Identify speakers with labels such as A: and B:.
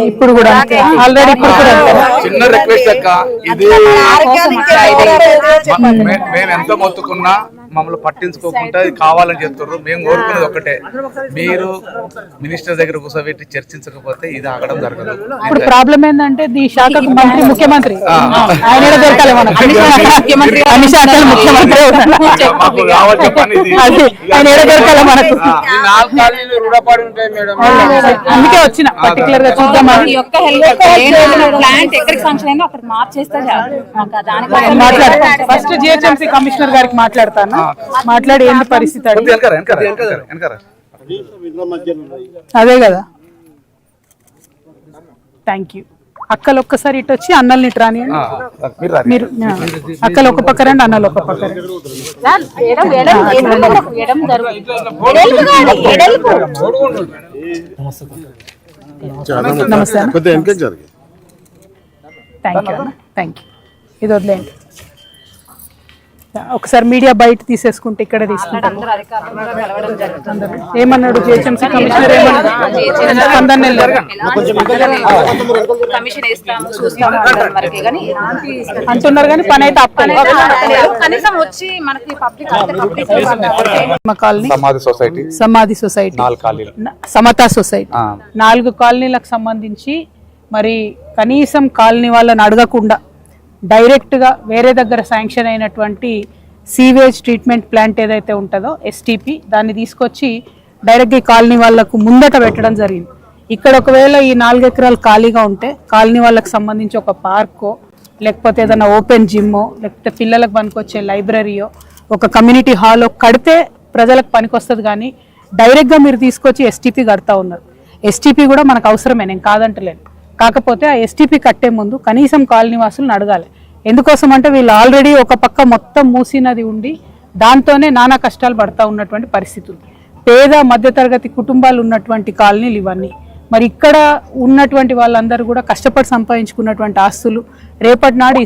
A: ఇప్పుడు కూడా ఆల్రెడీ
B: చిన్న రిక్వెస్ట్ అక్క, ఇది మేము ఎంత మొత్తుకున్నా మమ్మల్ని పట్టించుకోకుండా ఇది కావాలని చెప్తున్నారు. మేము కోరుకునేది ఒక్కటే, మీరు మినిస్టర్ దగ్గర కూర్చోబెట్టి చర్చించకపోతే ఇది ఆగడం జరగదు.
A: ఇప్పుడు ప్రాబ్లం ఏంటంటే ఈ శాఖకు మంత్రి ముఖ్యమంత్రి ఆయన దొరకాలి, మనకు అన్ని శాఖల ముఖ్యమంత్రి
B: కావాల్సిన పని ఇది.
A: ఆయన దొరకాలి మనకు. అందుకే వచ్చిన పర్టికులర్ గా చూద్దామని. ఫస్ట్ జిహెచ్ఎంసీ కమిషనర్ గారికి మాట్లాడతాను, మాట్లాడి ఏంటి పరిస్థితి అదే కదా. Thank you. అక్కలు ఒక్కసారి ఇటు వచ్చి అన్నల్ని ఇటు రాని, మీరు అక్కలు ఒక పక్క రండి, అన్నలు ఒక పక్క రండి. నమస్తే. Thank you, thank you. ఇది వదిలేండి. ఒకసారి మీడియా బయట తీసేసుకుంటే ఇక్కడ తీసుకుంటారు. ఏమన్నాడు జిహెచ్ఎంసీ కమిషనర్? అంటున్నారు కానీ పని అయితే సమాధి సొసైటీ, సమతా సొసైటీ 4 కాలనీలకు సంబంధించి మరి కనీసం కాలనీ వాళ్ళని అడగకుండా డైరెక్ట్గా వేరే దగ్గర శాంక్షన్ అయినటువంటి సీవేజ్ ట్రీట్మెంట్ ప్లాంట్ ఏదైతే ఉంటుందో ఎస్టీపీ, దాన్ని తీసుకొచ్చి డైరెక్ట్గా ఈ కాలనీ వాళ్ళకు ముందట పెట్టడం జరిగింది. ఇక్కడ ఒకవేళ ఈ 4 ఎకరాలు ఖాళీగా ఉంటే కాలనీ వాళ్ళకి సంబంధించి ఒక పార్కో, లేకపోతే ఏదైనా ఓపెన్ జిమ్మో, లేకపోతే పిల్లలకు పనికొచ్చే లైబ్రరీయో, ఒక కమ్యూనిటీ హాలో కడితే ప్రజలకు పనికొస్తుంది. కానీ డైరెక్ట్గా మీరు తీసుకొచ్చి ఎస్టీపీ కడతా ఉన్నారు. ఎస్టీపీ కూడా మనకు అవసరమే, నేను కాదంటలేను. కాకపోతే ఆ ఎస్టీపీ కట్టే ముందు కనీసం కాలనీ వాసులను అడగాలి. ఎందుకోసం అంటే వీళ్ళు ఆల్రెడీ ఒక పక్క మొత్తం మూసినది ఉండి దాంతోనే నానా కష్టాలు పడతా ఉన్నటువంటి పరిస్థితులు. పేద మధ్యతరగతి కుటుంబాలు ఉన్నటువంటి కాలనీలు ఇవన్నీ. మరి ఇక్కడ ఉన్నటువంటి వాళ్ళందరూ కూడా కష్టపడి సంపాదించుకున్నటువంటి ఆస్తులు రేపటి నాడు